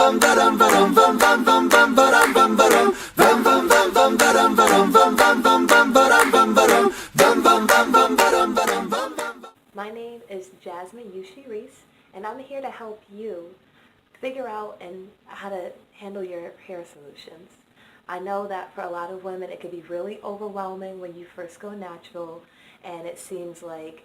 My name is Jasmine Yushi Reese, and I'm here to help you figure out and how to handle your hair solutions. I know that for a lot of women it can be really overwhelming when you first go natural, and it seems like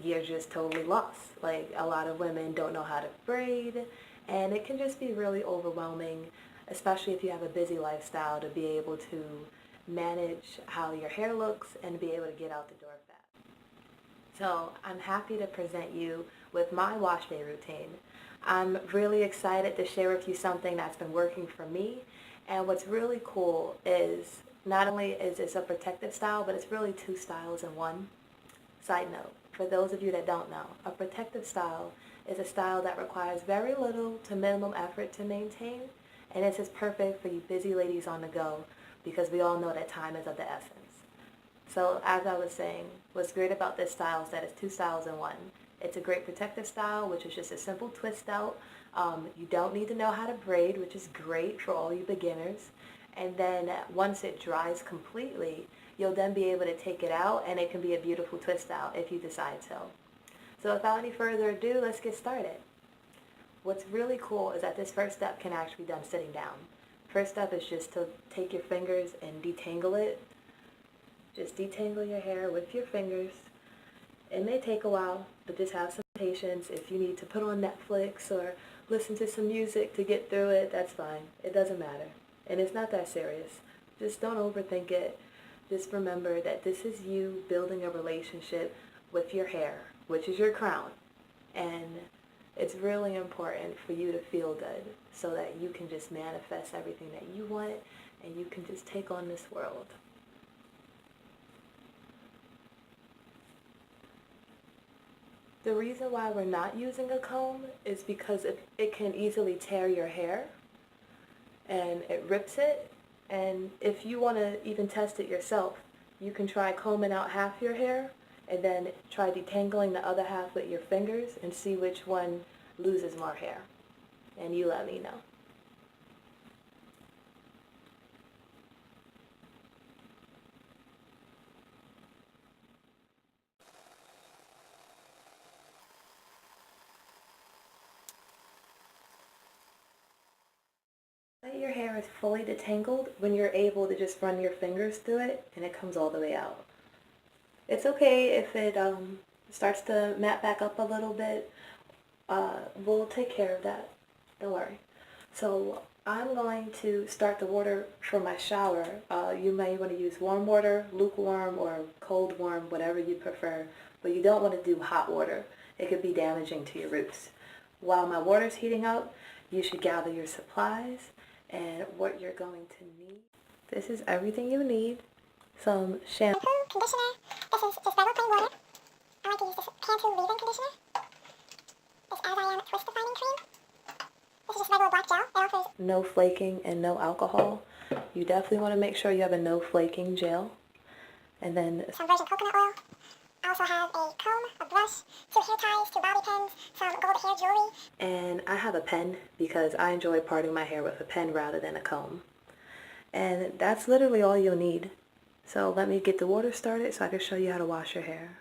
you're just totally lost. Like, a lot of women don't know how to braid, and it can just be really overwhelming, especially if you have a busy lifestyle, to be able to manage how your hair looks and be able to get out the door fast. So I'm happy to present you with my wash day routine. I'm really excited to share with you something that's been working for me, and what's really cool is not only is this a protective style, but it's really two styles in one. Side note, for those of you that don't know, a protective style is a style that requires very little to minimum effort to maintain, and this is perfect for you busy ladies on the go, because we all know that time is of the essence. So as I was saying, what's great about this style is that it's two styles in one. It's a great protective style, which is just a simple twist out. You don't need to know how to braid, which is great for all you beginners. And then once it dries completely, you'll then be able to take it out, and it can be a beautiful twist out if you decide so. So without any further ado, let's get started. What's really cool is that this first step can actually be done sitting down. First step is just to take your fingers and detangle it. Just detangle your hair with your fingers. It may take a while, but just have some patience. If you need to put on Netflix or listen to some music to get through it, that's fine. It doesn't matter. And it's not that serious. Just don't overthink it. Just remember that this is you building a relationship with your hair, which is your crown. And it's really important for you to feel good so that you can just manifest everything that you want, and you can just take on this world. The reason why we're not using a comb is because it can easily tear your hair, and it rips it. And if you want to even test it yourself, you can try combing out half your hair and then try detangling the other half with your fingers and see which one loses more hair. And you let me know. Your hair is fully detangled when you're able to just run your fingers through it and it comes all the way out. It's okay if it starts to mat back up a little bit. We'll take care of that. Don't worry. So I'm going to start the water for my shower. You may want to use warm water, lukewarm, or cold warm, whatever you prefer. But you don't want to do hot water. It could be damaging to your roots. While my water's heating up, you should gather your supplies and what you're going to need. This is everything you need. Some shampoo, conditioner. This is just regular plain water. I like to use this Cantu leave-in conditioner. This As I Am Twist Defining Cream. This is just regular black gel. It offers no flaking and no alcohol. You definitely want to make sure you have a no flaking gel. And then some virgin coconut oil. I also have a comb, a brush, 2 hair ties, 2 bobby pins, some gold hair jewelry. And I have a pen because I enjoy parting my hair with a pen rather than a comb. And that's literally all you'll need. So let me get the water started so I can show you how to wash your hair.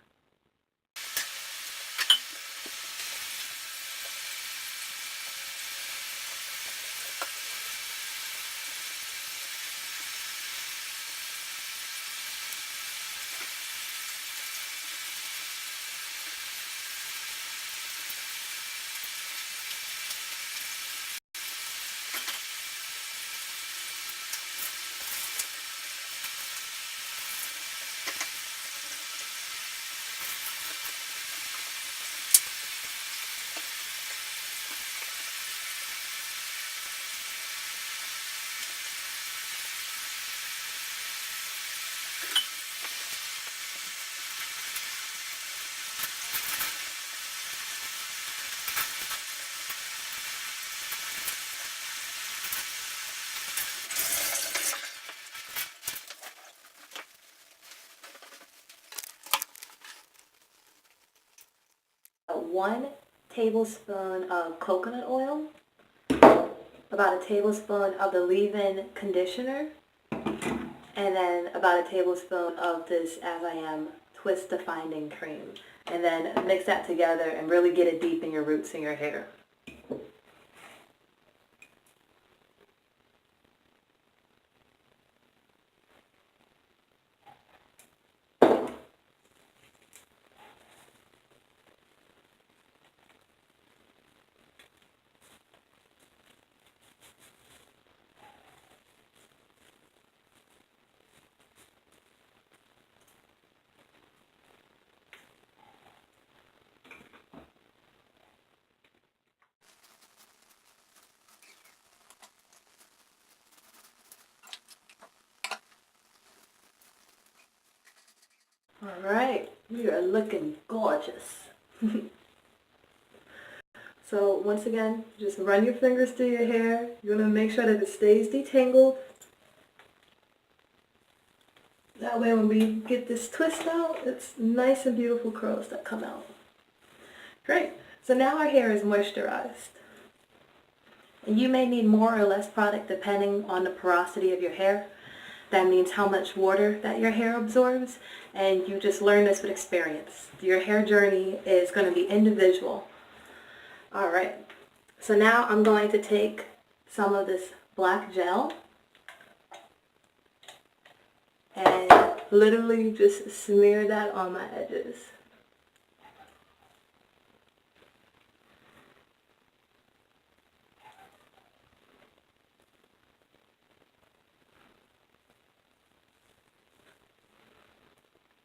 One tablespoon of coconut oil, about a tablespoon of the leave-in conditioner, and then about a tablespoon of this As I Am Twist Defining Cream. And then mix that together and really get it deep in your roots and your hair. Alright, you are looking gorgeous. So once again, just run your fingers through your hair. You want to make sure that it stays detangled. That way when we get this twist out, it's nice and beautiful curls that come out. Great. So now our hair is moisturized. And you may need more or less product depending on the porosity of your hair. That means how much water that your hair absorbs, and you just learn this with experience. Your hair journey is going to be individual. Alright, so now I'm going to take some of this black gel and literally just smear that on my edges.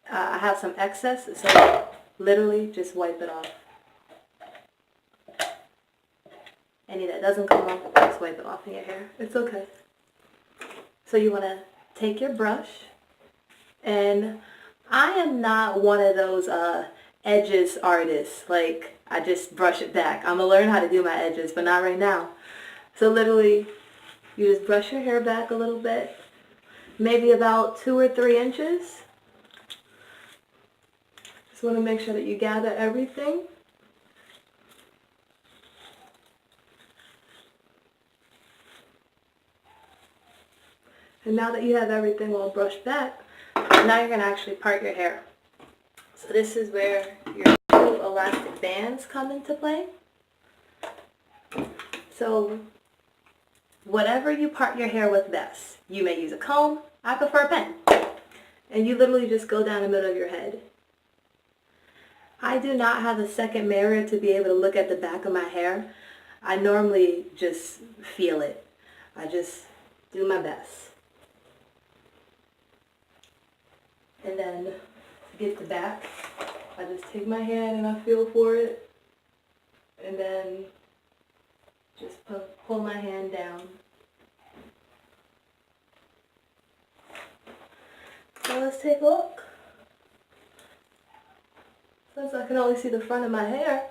I have some excess, so literally just wipe it off. Any that doesn't come off, just wipe it off in your hair. It's okay. So you want to take your brush, and I am not one of those edges artists. Like, I just brush it back. I'm going to learn how to do my edges, but not right now. So literally, you just brush your hair back a little bit, maybe about 2 or 3 inches. Just want to make sure that you gather everything. And now that you have everything all brushed back, now you're going to actually part your hair. So this is where your 2 elastic bands come into play. So whatever you part your hair with best. You may use a comb. I prefer a pen. And you literally just go down the middle of your head. I do not have a second mirror to be able to look at the back of my hair. I normally just feel it. I just do my best. And then to get the back, I just take my hand and I feel for it. And then just pull my hand down. So let's take a look. Since I can only see the front of my hair,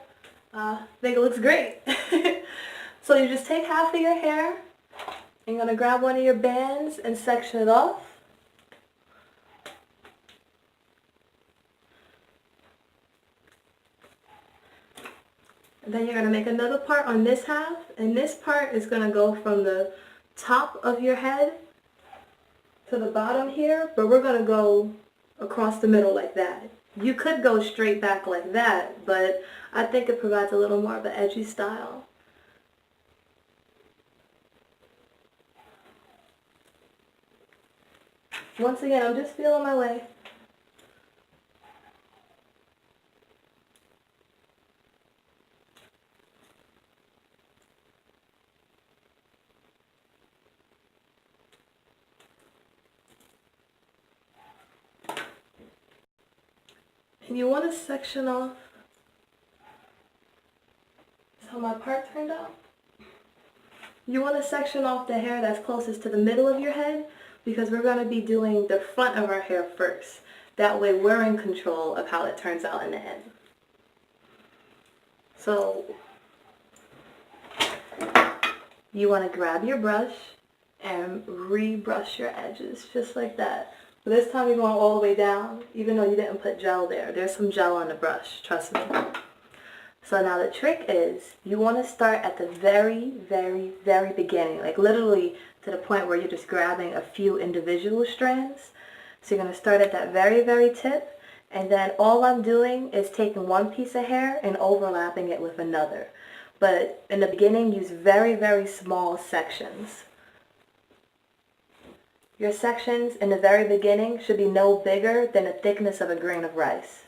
I think it looks great. So you just take half of your hair, and you're going to grab one of your bands and section it off. And then you're going to make another part on this half, and this part is going to go from the top of your head to the bottom here, but we're going to go across the middle like that. You could go straight back like that, but I think it provides a little more of an edgy style. Once again, I'm just feeling my way. And you want to section off. That's how my part turned out. You want to section off the hair that's closest to the middle of your head, because we're going to be doing the front of our hair first. That way we're in control of how it turns out in the end. So you want to grab your brush and re-brush your edges just like that. But this time you're going all the way down, even though you didn't put gel there. There's some gel on the brush, trust me. So now the trick is you want to start at the very, very, very beginning, like literally to the point where you're just grabbing a few individual strands. So you're going to start at that very, very tip, and then all I'm doing is taking one piece of hair and overlapping it with another. But in the beginning, use very, very small sections. Your sections in the very beginning should be no bigger than the thickness of a grain of rice.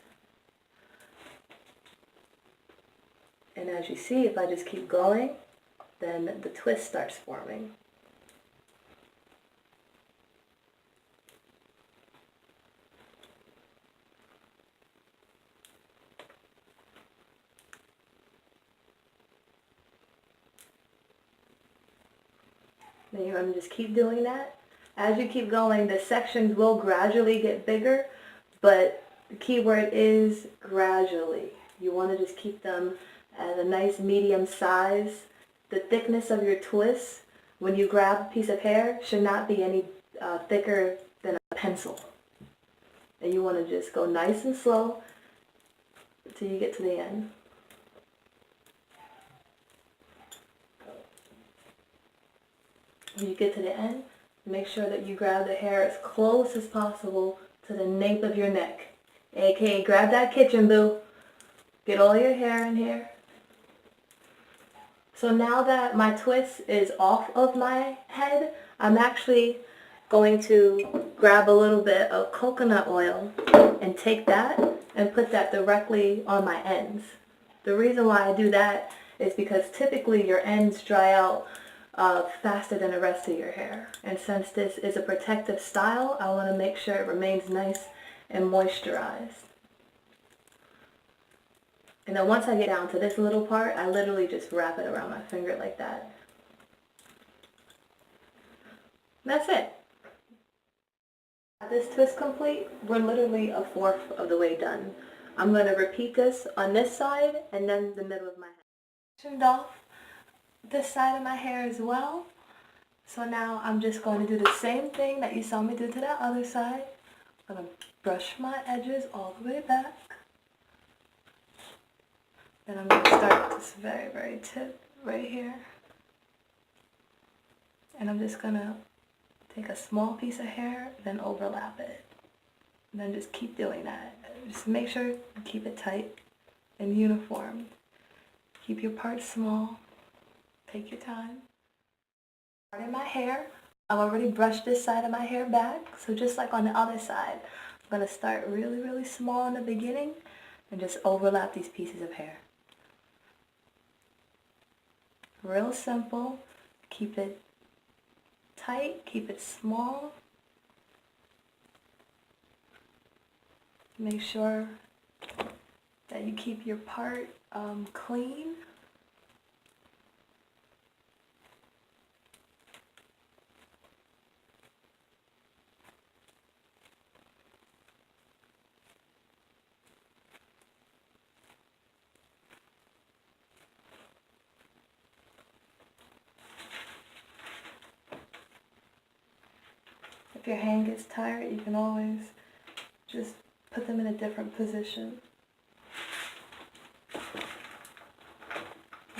And as you see, if I just keep going, then the twist starts forming. Then you're going to just keep doing that. As you keep going, the sections will gradually get bigger, but the key word is gradually. You want to just keep them at a nice medium size. The thickness of your twist, when you grab a piece of hair, should not be any thicker than a pencil. And you want to just go nice and slow until you get to the end. When you get to the end, make sure that you grab the hair as close as possible to the nape of your neck. AKA grab that kitchen boo. Get all your hair in here. So now that my twist is off of my head, I'm actually going to grab a little bit of coconut oil and take that and put that directly on my ends. The reason why I do that is because typically your ends dry out faster than the rest of your hair. And since this is a protective style, I want to make sure it remains nice and moisturized. And then once I get down to this little part, I literally just wrap it around my finger like that. And that's it. This twist complete, we're literally a fourth of the way done. I'm going to repeat this on this side and then the middle of my head. Trimmed off this side of my hair as well. So now I'm just going to do the same thing that you saw me do to that other side. I'm going to brush my edges all the way back. Then I'm going to start at this very, very tip right here. And I'm just going to take a small piece of hair, then overlap it. And then just keep doing that. Just make sure you keep it tight and uniform. Keep your parts small. Take your time. Part in my hair, I've already brushed this side of my hair back. So just like on the other side, I'm going to start really, really small in the beginning and just overlap these pieces of hair. Real simple. Keep it tight, keep it small. Make sure that you keep your part clean. If your hand gets tired, you can always just put them in a different position.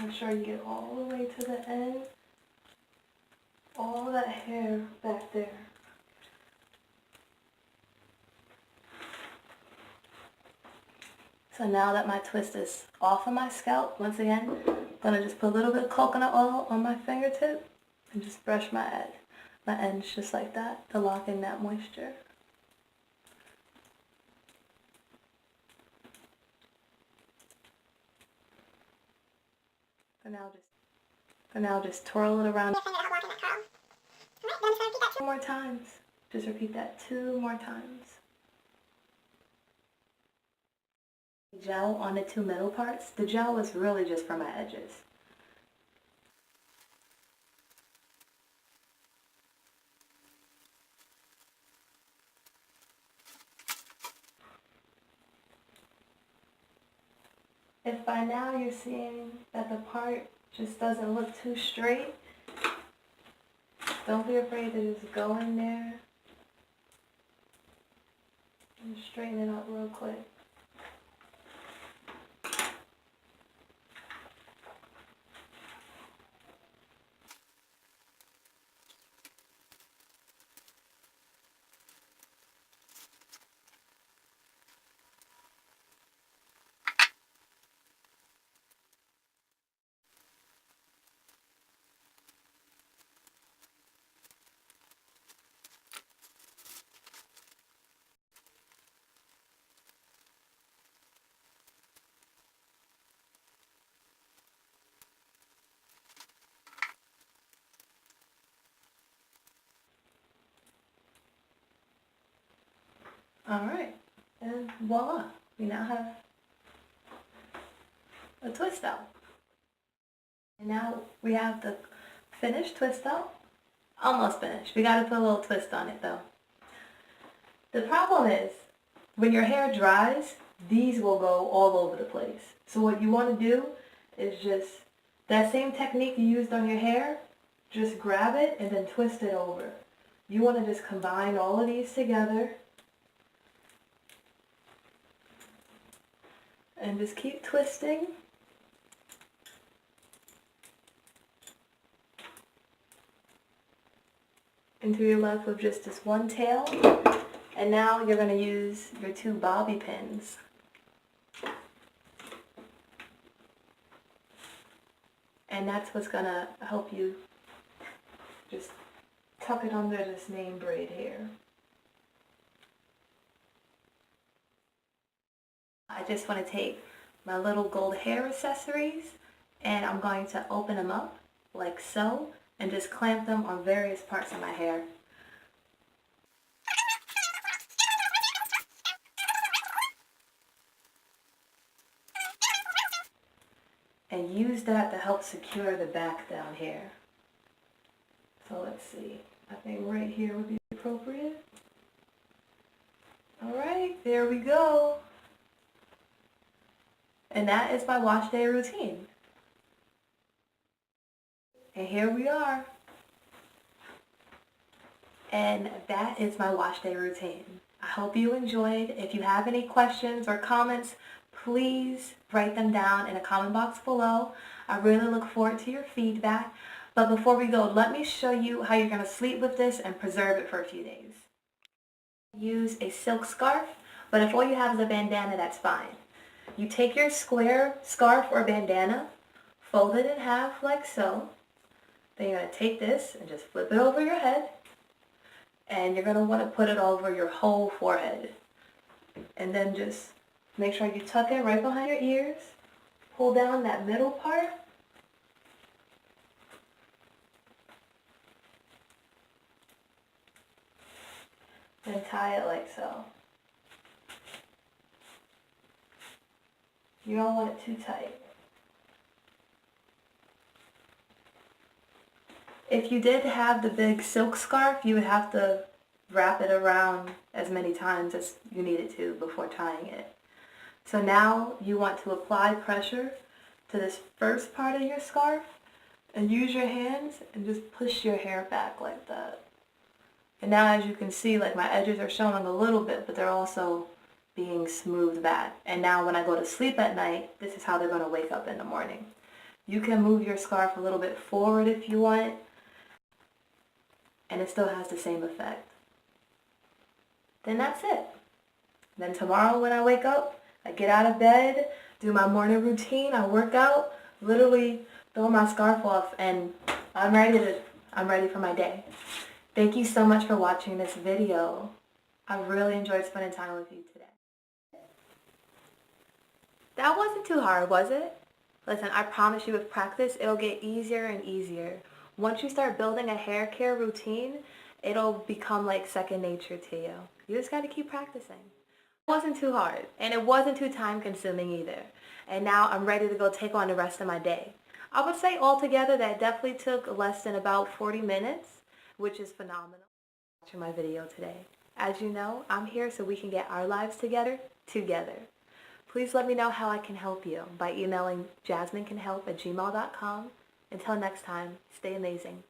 Make sure you get all the way to the end. All that hair back there. So now that my twist is off of my scalp, once again, I'm going to just put a little bit of coconut oil on my fingertip and just brush my ends just like that to lock in that moisture. And now just twirl it around 2 more times. Just repeat that 2 more times. Gel on the 2 middle parts. The gel is really just for my edges. If by now you're seeing that the part just doesn't look too straight, don't be afraid to just go in there and straighten it up real quick. Alright, and voila, we now have a twist out. And now we have the finished twist out. Almost finished. We gotta put a little twist on it though. The problem is, when your hair dries, these will go all over the place. So what you want to do is just, that same technique you used on your hair, just grab it and then twist it over. You want to just combine all of these together. And just keep twisting. Until you're left with just this one tail. And now you're going to use your 2 bobby pins. And that's what's going to help you just tuck it under this main braid here. I just want to take my little gold hair accessories and I'm going to open them up like so and just clamp them on various parts of my hair. And use that to help secure the back down here. So let's see, I think right here would be appropriate. Alright, there we go. And that is my wash day routine. And here we are. And that is my wash day routine. I hope you enjoyed. If you have any questions or comments, please write them down in the comment box below. I really look forward to your feedback. But before we go, let me show you how you're going to sleep with this and preserve it for a few days. Use a silk scarf, but if all you have is a bandana, that's fine. You take your square scarf or bandana, fold it in half like so. Then you're going to take this and just flip it over your head. And you're going to want to put it over your whole forehead. And then just make sure you tuck it right behind your ears. Pull down that middle part. And tie it like so. You don't want it too tight. If you did have the big silk scarf, you would have to wrap it around as many times as you needed to before tying it. So now you want to apply pressure to this first part of your scarf and use your hands and just push your hair back like that. And now as you can see, like my edges are showing a little bit, but they're also being smoothed back. And now when I go to sleep at night, this is how they're going to wake up in the morning. You can move your scarf a little bit forward if you want, and it still has the same effect. Then that's it. Then tomorrow when I wake up, I get out of bed, do my morning routine, I work out, literally throw my scarf off, and I'm ready for my day. Thank you so much for watching this video. I really enjoyed spending time with you today. That wasn't too hard, was it? Listen, I promise you with practice, it'll get easier and easier. Once you start building a hair care routine, it'll become like second nature to you. You just got to keep practicing. It wasn't too hard, and it wasn't too time consuming either. And now I'm ready to go take on the rest of my day. I would say altogether that definitely took less than about 40 minutes, which is phenomenal. Watching my video today. As you know, I'm here so we can get our lives together. Please let me know how I can help you by emailing jasminecanhelp@gmail.com. Until next time, stay amazing.